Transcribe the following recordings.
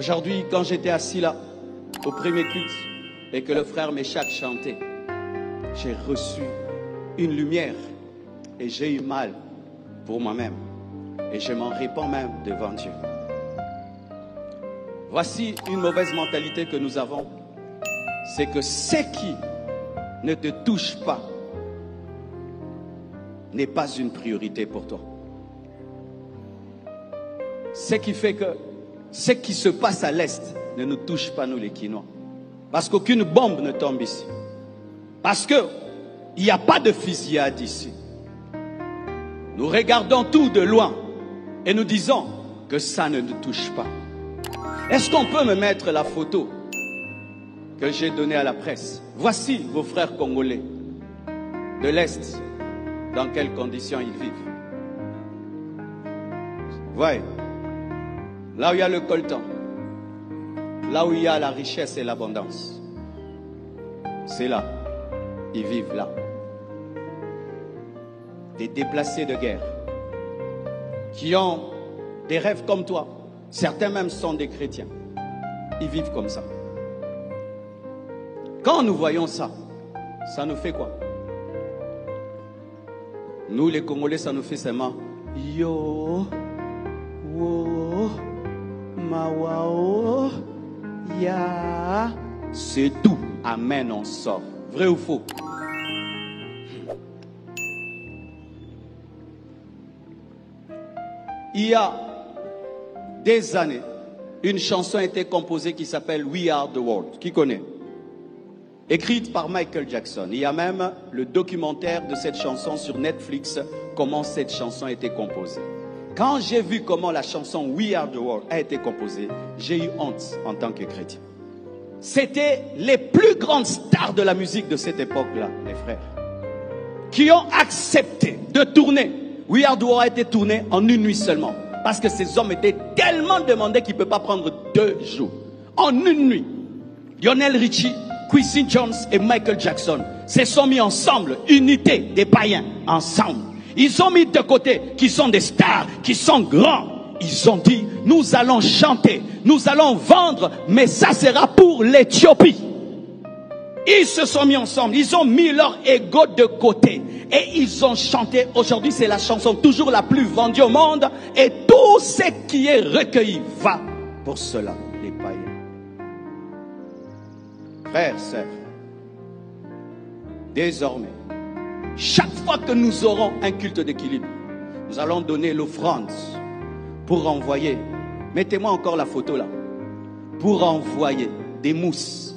Aujourd'hui, quand j'étais assis là, au premier culte, et que le frère Méchac chantait, j'ai reçu une lumière et j'ai eu mal pour moi-même. Et je m'en répands même devant Dieu. Voici une mauvaise mentalité que nous avons. C'est que ce qui ne te touche pas n'est pas une priorité pour toi. Ce qui fait que ce qui se passe à l'Est ne nous touche pas, nous les Quinois. Parce qu'aucune bombe ne tombe ici. Parce qu'il n'y a pas de fusillade ici. Nous regardons tout de loin et nous disons que ça ne nous touche pas. Est-ce qu'on peut me mettre la photo que j'ai donnée à la presse? Voici vos frères congolais de l'Est, dans quelles conditions ils vivent. Voyez, là où il y a le coltan, là où il y a la richesse et l'abondance, c'est là, ils vivent là. Des déplacés de guerre qui ont des rêves comme toi. Certains même sont des chrétiens. Ils vivent comme ça. Quand nous voyons ça, ça nous fait quoi? Nous les Congolais, ça nous fait seulement yo, wo, mawao, ya. C'est tout. Amen, on sort. Vrai ou faux? Il y a des années, une chanson a été composée qui s'appelle We Are the World. Qui connaît? Écrite par Michael Jackson. Il y a même le documentaire de cette chanson sur Netflix, comment cette chanson a été composée. Quand j'ai vu comment la chanson We Are the World a été composée, j'ai eu honte en tant que chrétien. C'était les plus grandes stars de la musique de cette époque-là, mes frères, qui ont accepté de tourner. We Are the World a été tourné en une nuit seulement. Parce que ces hommes étaient tellement demandés qu'ils ne peuvent pas prendre 2 jours. En une nuit, Lionel Richie, Quincy Jones et Michael Jackson se sont mis ensemble, unité des païens, ensemble. Ils ont mis de côté qui sont des stars, qui sont grands. Ils ont dit, nous allons chanter, nous allons vendre, mais ça sera pour l'Éthiopie. Ils se sont mis ensemble, ils ont mis leur ego de côté. Et ils ont chanté. Aujourd'hui, c'est la chanson toujours la plus vendue au monde. Et tout ce qui est recueilli va pour cela, les païens. Frères, sœurs, désormais, chaque fois que nous aurons un culte d'équilibre, nous allons donner l'offrande pour envoyer, mettez-moi encore la photo là, pour envoyer des mousses,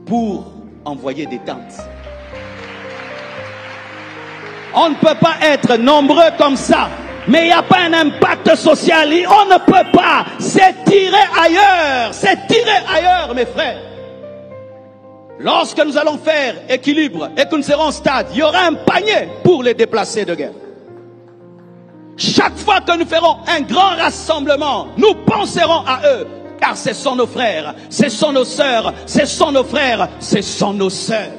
pour envoyer des tentes. On ne peut pas être nombreux comme ça, mais il n'y a pas un impact social. On ne peut pas. C'est tirer ailleurs, mes frères. Lorsque nous allons faire équilibre et que nous serons au stade, il y aura un panier pour les déplacés de guerre. Chaque fois que nous ferons un grand rassemblement, nous penserons à eux, car ce sont nos frères, ce sont nos sœurs, ce sont nos frères, ce sont nos sœurs.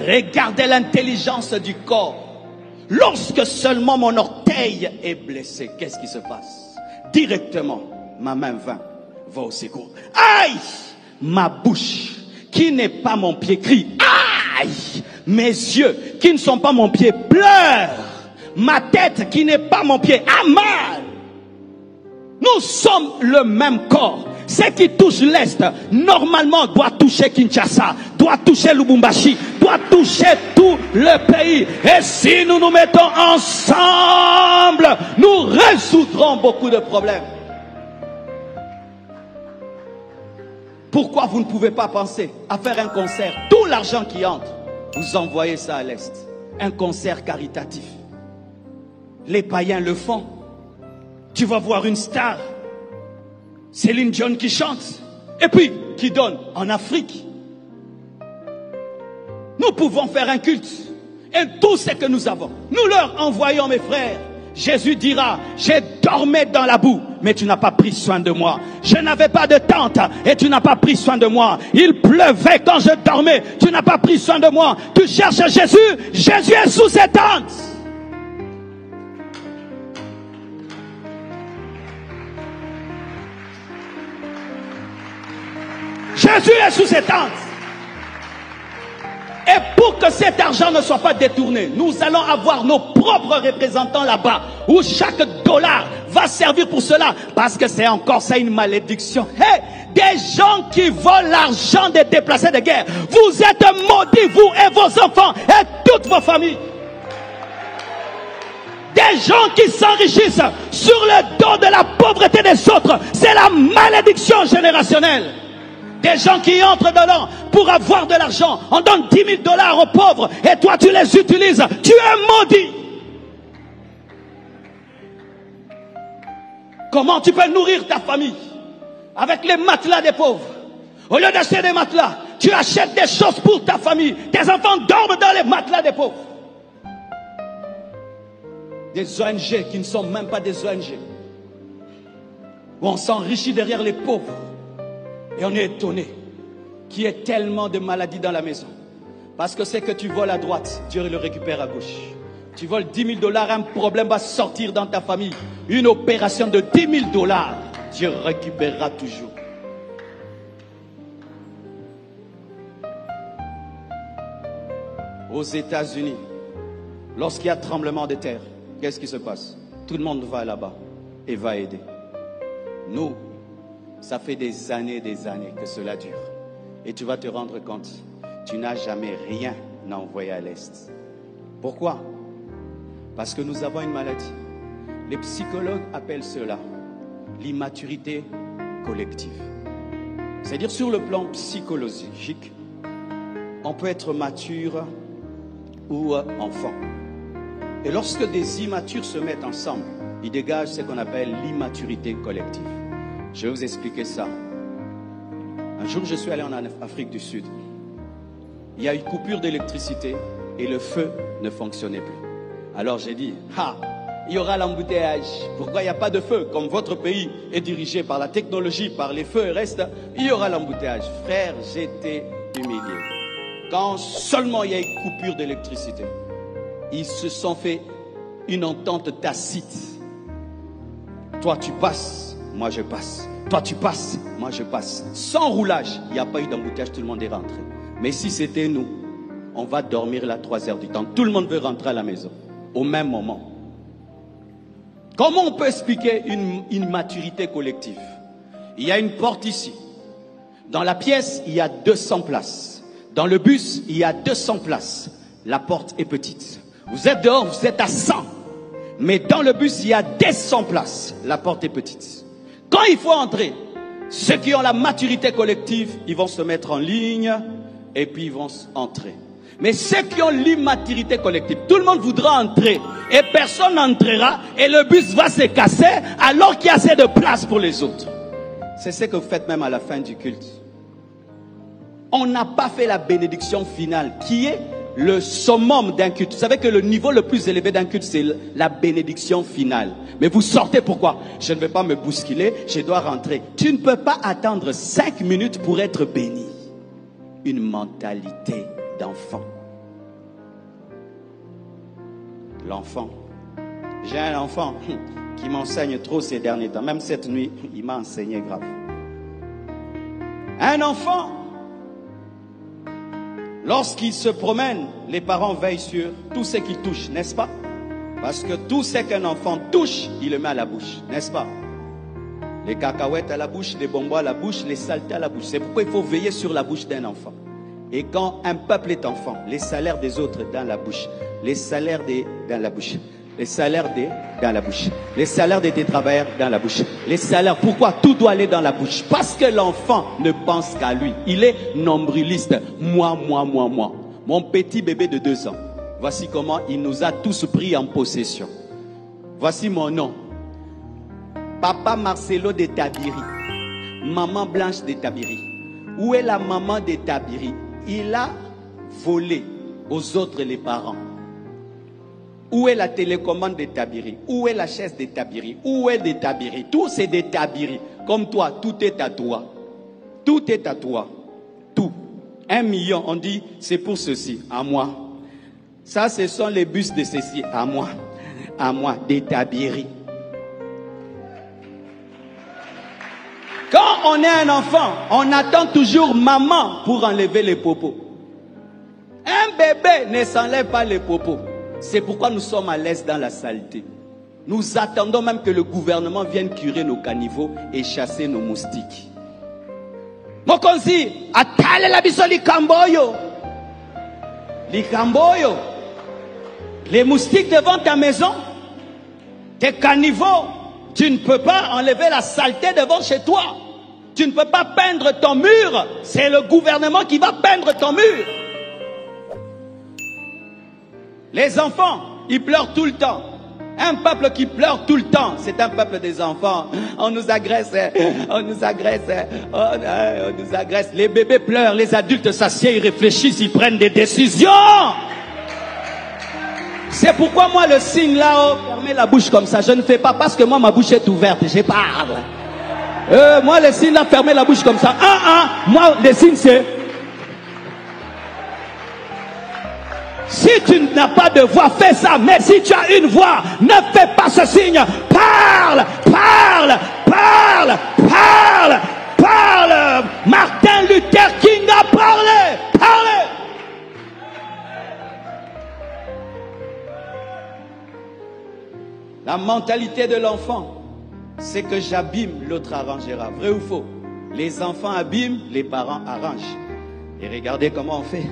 Regardez l'intelligence du corps. Lorsque seulement mon orteil est blessé, qu'est-ce qui se passe? Directement, ma main va au secours. Aïe! Ma bouche, qui n'est pas mon pied, crie. Aïe! Mes yeux, qui ne sont pas mon pied, pleurent. Ma tête, qui n'est pas mon pied, a mal. Nous sommes le même corps. Ce qui touche l'Est, normalement, doit toucher Kinshasa, doit toucher Lubumbashi, doit toucher tout le pays. Et si nous nous mettons ensemble, nous résoudrons beaucoup de problèmes. Pourquoi vous ne pouvez pas penser à faire un concert? Tout l'argent qui entre, vous envoyez ça à l'Est. Un concert caritatif. Les païens le font. Tu vas voir une star, Céline Dion qui chante, et puis qui donne en Afrique. Nous pouvons faire un culte, et tout ce que nous avons, nous leur envoyons, mes frères. Jésus dira, j'ai dormi dans la boue, mais tu n'as pas pris soin de moi. Je n'avais pas de tente, et tu n'as pas pris soin de moi. Il pleuvait quand je dormais, tu n'as pas pris soin de moi. Tu cherches Jésus, Jésus est sous ses tentes. Jésus est sous ses tentes. Et pour que cet argent ne soit pas détourné, nous allons avoir nos propres représentants là-bas, où chaque dollar va servir pour cela, parce que c'est encore ça une malédiction. Hey, des gens qui volent l'argent des déplacés de guerre, vous êtes maudits, vous et vos enfants, et toutes vos familles. Des gens qui s'enrichissent sur le dos de la pauvreté des autres, c'est la malédiction générationnelle. Des gens qui entrent dedans pour avoir de l'argent. On donne 10 000 $ aux pauvres et toi tu les utilises. Tu es maudit. Comment tu peux nourrir ta famille avec les matelas des pauvres? Au lieu d'acheter des matelas, tu achètes des choses pour ta famille. Tes enfants dorment dans les matelas des pauvres. Des ONG qui ne sont même pas des ONG. Où on s'enrichit derrière les pauvres. Et on est étonné qu'il y ait tellement de maladies dans la maison. Parce que c'est que tu voles à droite, Dieu le récupère à gauche. Tu voles 10 000 $, un problème va sortir dans ta famille. Une opération de 10 000 $, Dieu récupérera toujours. Aux États-Unis, lorsqu'il y a tremblement de terre, qu'est-ce qui se passe? Tout le monde va là-bas et va aider. Nous, ça fait des années que cela dure. Et tu vas te rendre compte, tu n'as jamais rien envoyé à l'Est. Pourquoi? Parce que nous avons une maladie. Les psychologues appellent cela l'immaturité collective. C'est-à-dire sur le plan psychologique, on peut être mature ou enfant. Et lorsque des immatures se mettent ensemble, ils dégagent ce qu'on appelle l'immaturité collective. Je vais vous expliquer ça. Un jour, je suis allé en Afrique du Sud. Il y a eu coupure d'électricité et le feu ne fonctionnait plus. Alors j'ai dit, il y aura l'embouteillage. Pourquoi il n'y a pas de feu? Comme votre pays est dirigé par la technologie, par les feux et reste, il y aura l'embouteillage. Frère, j'étais humilié. Quand seulement il y a eu coupure d'électricité, ils se sont fait une entente tacite. Toi tu passes, moi je passe. Toi tu passes, moi je passe. Sans roulage, il n'y a pas eu d'embouteillage, tout le monde est rentré. Mais si c'était nous, on va dormir là 3 heures du temps. Tout le monde veut rentrer à la maison, au même moment. Comment on peut expliquer une maturité collective? Il y a une porte ici. Dans la pièce, il y a 200 places. Dans le bus, il y a 200 places. La porte est petite. Vous êtes dehors, vous êtes à 100. Mais dans le bus, il y a 200 places. La porte est petite. Quand il faut entrer, ceux qui ont la maturité collective, ils vont se mettre en ligne et puis ils vont entrer. Mais ceux qui ont l'immaturité collective, tout le monde voudra entrer et personne n'entrera et le bus va se casser alors qu'il y a assez de place pour les autres. C'est ce que vous faites même à la fin du culte. On n'a pas fait la bénédiction finale qui est le summum d'un culte. Vous savez que le niveau le plus élevé d'un culte, c'est la bénédiction finale. Mais vous sortez pourquoi? Je ne vais pas me bousculer, je dois rentrer. Tu ne peux pas attendre 5 minutes pour être béni. Une mentalité d'enfant. L'enfant. J'ai un enfant qui m'enseigne trop ces derniers temps. Même cette nuit, il m'a enseigné grave. Un enfant, lorsqu'il se promène, les parents veillent sur tout ce qu'il touche, n'est-ce pas? Parce que tout ce qu'un enfant touche, il le met à la bouche, n'est-ce pas? Les cacahuètes à la bouche, les bonbons à la bouche, les saletés à la bouche. C'est pourquoi il faut veiller sur la bouche d'un enfant. Et quand un peuple est enfant, les salaires des autres dans la bouche, les salaires des dans la bouche, les salaires des dans la bouche, les salaires des travailleurs dans la bouche, les salaires. Pourquoi tout doit aller dans la bouche? Parce que l'enfant ne pense qu'à lui. Il est nombriliste. Moi. Mon petit bébé de 2 ans. Voici comment il nous a tous pris en possession. Voici mon nom. Papa Marcelo de Tabiri. Maman Blanche de Tabiri. Où est la maman de Tabiri? Il a volé aux autres les parents. Où est la télécommande de Tabiri? Où est la chaise de Tabiri? Où est de Tabiri? Tout c'est de Tabiri. Comme toi, tout est à toi. Tout est à toi. Tout. 1 million, on dit, c'est pour ceci, à moi. Ça, ce sont les bus de ceci, à moi. À moi, de Tabiri. Quand on est un enfant, on attend toujours maman pour enlever les popos. Un bébé ne s'enlève pas les popos. C'est pourquoi nous sommes à l'aise dans la saleté. Nous attendons même que le gouvernement vienne curer nos caniveaux et chasser nos moustiques. Mokonzi, atale la biso likamboyo. Likamboyo. Les moustiques devant ta maison, tes caniveaux, tu ne peux pas enlever la saleté devant chez toi. Tu ne peux pas peindre ton mur. C'est le gouvernement qui va peindre ton mur. Les enfants, ils pleurent tout le temps. Un peuple qui pleure tout le temps, c'est un peuple des enfants. On nous agresse, on nous agresse, on nous agresse. Les bébés pleurent, les adultes s'assiedent, ils réfléchissent, ils prennent des décisions. C'est pourquoi moi le signe là-haut, fermez la bouche comme ça, je ne fais pas parce que moi ma bouche est ouverte, je parle. Moi le signe là, fermez la bouche comme ça. Moi le signe c'est... Si tu n'as pas de voix, fais ça. Mais si tu as une voix, ne fais pas ce signe. Parle, parle, parle, parle, parle. Martin Luther King a parlé. Parlez. La mentalité de l'enfant, c'est que j'abîme, l'autre arrangera. Vrai ou faux? Les enfants abîment, les parents arrangent. Et regardez comment on fait.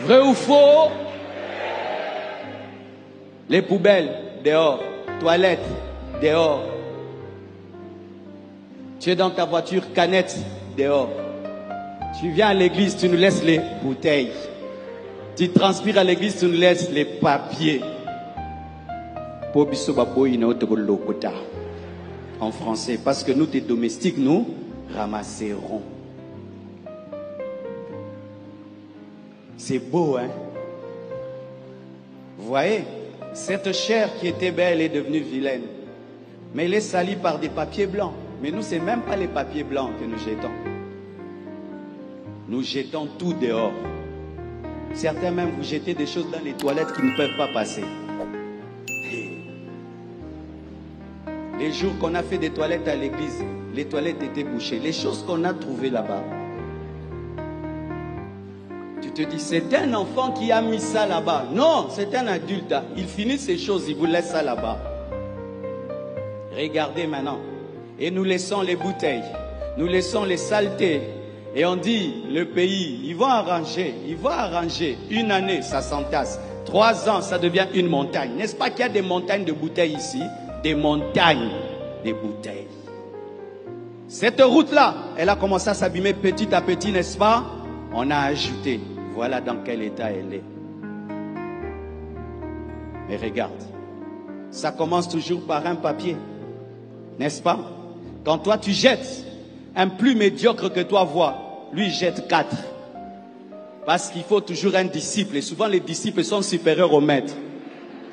Vrai ou faux? Les poubelles, dehors. Toilettes, dehors. Tu es dans ta voiture, canette, dehors. Tu viens à l'église, tu nous laisses les bouteilles. Tu transpires à l'église, tu nous laisses les papiers. En français, parce que nous, tes domestiques, nous ramasserons. C'est beau, hein? Vous voyez, cette chair qui était belle est devenue vilaine. Mais elle est salie par des papiers blancs. Mais nous, ce n'est même pas les papiers blancs que nous jetons. Nous jetons tout dehors. Certains même, vous jetez des choses dans les toilettes qui ne peuvent pas passer. Les jours qu'on a fait des toilettes à l'église, les toilettes étaient bouchées. Les choses qu'on a trouvées là-bas. Tu te dis, c'est un enfant qui a mis ça là-bas. Non, c'est un adulte. Il finit ces choses, il vous laisse ça là-bas. Regardez maintenant. Et nous laissons les bouteilles. Nous laissons les saletés. Et on dit, le pays, ils vont arranger. Une année, ça s'entasse. 3 ans, ça devient une montagne. N'est-ce pas qu'il y a des montagnes de bouteilles ici? Des montagnes de bouteilles. Cette route-là, elle a commencé à s'abîmer petit à petit, n'est-ce pas? On a ajouté. Voilà dans quel état elle est. Mais regarde, ça commence toujours par un papier. N'est-ce pas? Quand toi tu jettes, un plus médiocre que toi voit, lui jette 4. Parce qu'il faut toujours un disciple. Et souvent les disciples sont supérieurs au maître.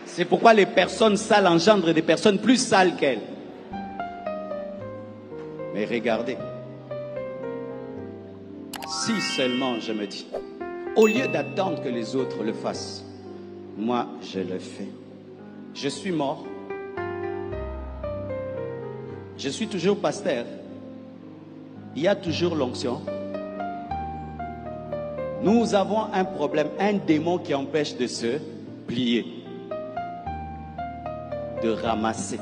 C'est pourquoi les personnes sales engendrent des personnes plus sales qu'elles. Mais regardez. Si seulement, je me dis, au lieu d'attendre que les autres le fassent, moi je le fais. Je suis mort. Je suis toujours pasteur. Il y a toujours l'onction. Nous avons un problème, un démon qui empêche de se plier, de ramasser.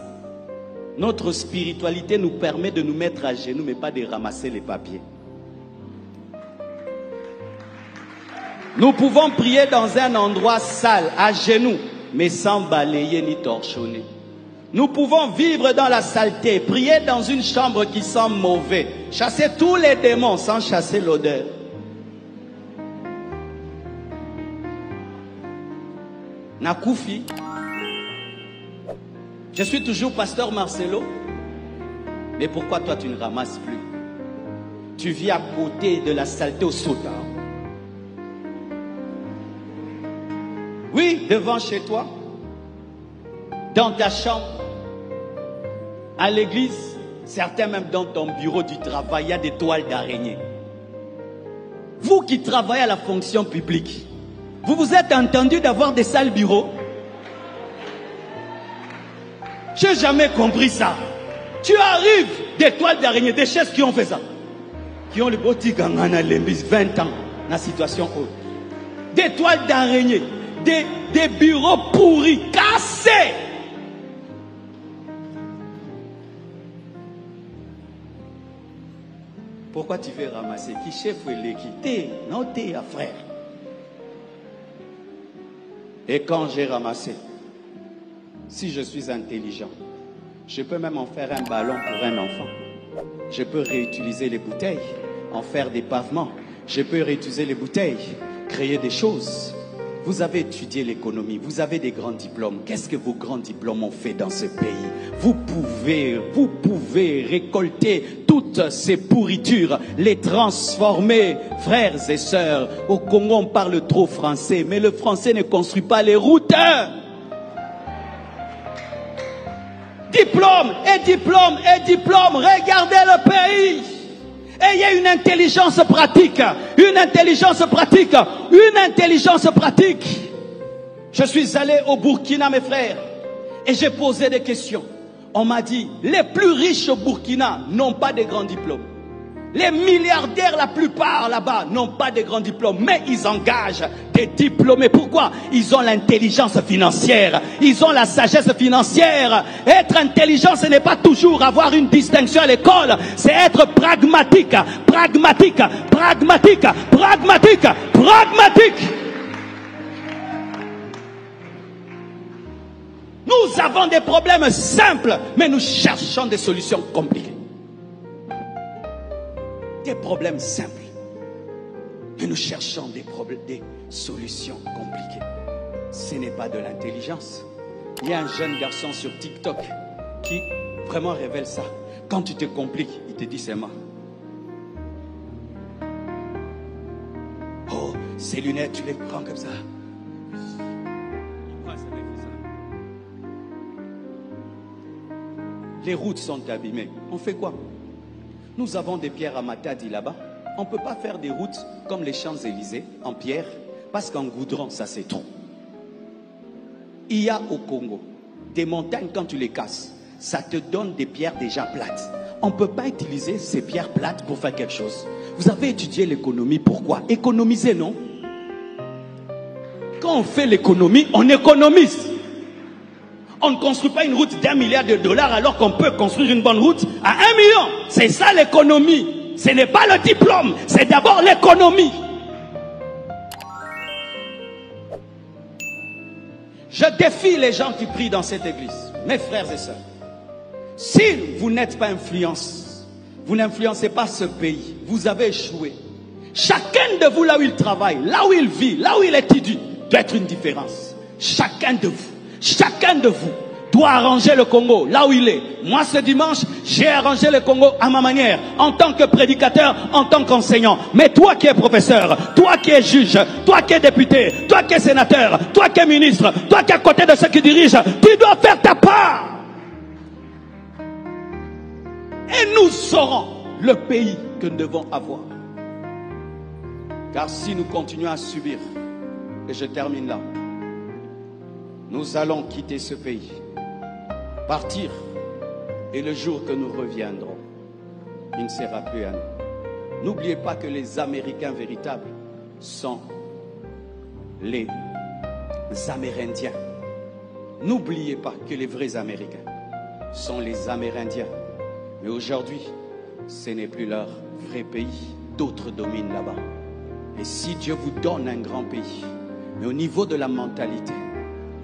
Notre spiritualité nous permet de nous mettre à genoux, mais pas de ramasser les papiers. Nous pouvons prier dans un endroit sale, à genoux, mais sans balayer ni torchonner. Nous pouvons vivre dans la saleté, prier dans une chambre qui sent mauvais, chasser tous les démons sans chasser l'odeur. Nakoufi, je suis toujours pasteur Marcelo, mais pourquoi toi tu ne ramasses plus? Tu vis à côté de la saleté au Soudan. devant chez toi, dans ta chambre, à l'église, certains même dans ton bureau du travail, il y a des toiles d'araignée. Vous qui travaillez à la fonction publique, vous vous êtes entendu d'avoir des sales bureaux? Je n'ai jamais compris ça. Tu arrives, des toiles d'araignée, des chaises qui ont fait ça. Qui ont le boutique en 20 ans, dans la situation haute. Des toiles d'araignée, des bureaux pourris, cassés. Pourquoi tu fais ramasser? Qui chef ou l'équité? Non, t'es à frère. Et quand j'ai ramassé, si je suis intelligent, je peux même en faire un ballon pour un enfant. Je peux réutiliser les bouteilles, en faire des pavements. Je peux réutiliser les bouteilles, créer des choses. Vous avez étudié l'économie, vous avez des grands diplômes. Qu'est-ce que vos grands diplômes ont fait dans ce pays? Vous pouvez récolter toutes ces pourritures, les transformer. Frères et sœurs, au Congo on parle trop français, mais le français ne construit pas les routes. Diplôme et diplôme et diplôme, regardez le pays. Ayez une intelligence pratique, une intelligence pratique, une intelligence pratique. Je suis allé au Burkina, mes frères, et j'ai posé des questions. On m'a dit, les plus riches au Burkina n'ont pas de grands diplômes. Les milliardaires, la plupart là-bas, n'ont pas de grands diplômes, mais ils engagent des diplômés. Pourquoi? Ils ont l'intelligence financière, ils ont la sagesse financière. Être intelligent, ce n'est pas toujours avoir une distinction à l'école, c'est être pragmatique, pragmatique, pragmatique, pragmatique, pragmatique. Nous avons des problèmes simples, mais nous cherchons des solutions compliquées. Des problèmes simples, mais nous cherchons des solutions compliquées. Ce n'est pas de l'intelligence. Il y a un jeune garçon sur TikTok qui vraiment révèle ça. Quand tu te compliques, il te dit c'est moi. Oh, ces lunettes, tu les prends comme ça. Les routes sont abîmées. On fait quoi? Nous avons des pierres à Matadi là-bas. On ne peut pas faire des routes comme les Champs-Élysées en pierre, parce qu'en goudron, ça c'est trop. Il y a au Congo des montagnes, quand tu les casses, ça te donne des pierres déjà plates. On ne peut pas utiliser ces pierres plates pour faire quelque chose. Vous avez étudié l'économie, pourquoi? Économiser, non? Quand on fait l'économie, on économise. On ne construit pas une route d'1 milliard de dollars alors qu'on peut construire une bonne route à 1 million. C'est ça l'économie. Ce n'est pas le diplôme, c'est d'abord l'économie. Je défie les gens qui prient dans cette église, mes frères et sœurs. Si vous n'êtes pas influence, vous n'influencez pas ce pays, vous avez échoué. Chacun de vous, là où il travaille, là où il vit, là où il étudie, doit être une différence. Chacun de vous doit arranger le Congo là où il est. Moi ce dimanche, j'ai arrangé le Congo à ma manière, en tant que prédicateur, en tant qu'enseignant. Mais toi qui es professeur, toi qui es juge, toi qui es député, toi qui es sénateur, toi qui es ministre, toi qui es à côté de ceux qui dirigent, tu dois faire ta part. Et nous saurons le pays que nous devons avoir. Car si nous continuons à subir, et je termine là, nous allons quitter ce pays, partir, et le jour que nous reviendrons, il ne sera plus à nous. N'oubliez pas que les Américains véritables sont les Amérindiens. N'oubliez pas que les vrais Américains sont les Amérindiens. Mais aujourd'hui, ce n'est plus leur vrai pays. D'autres dominent là-bas. Et si Dieu vous donne un grand pays, mais au niveau de la mentalité,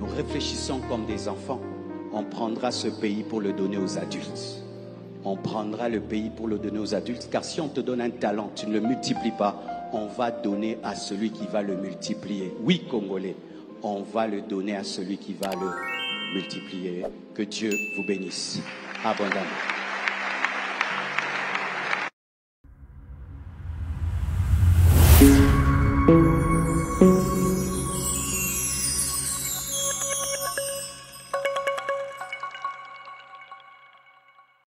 nous réfléchissons comme des enfants, on prendra ce pays pour le donner aux adultes. On prendra le pays pour le donner aux adultes, car si on te donne un talent, tu ne le multiplies pas, on va donner à celui qui va le multiplier. Oui, Congolais, on va le donner à celui qui va le multiplier. Que Dieu vous bénisse abondamment.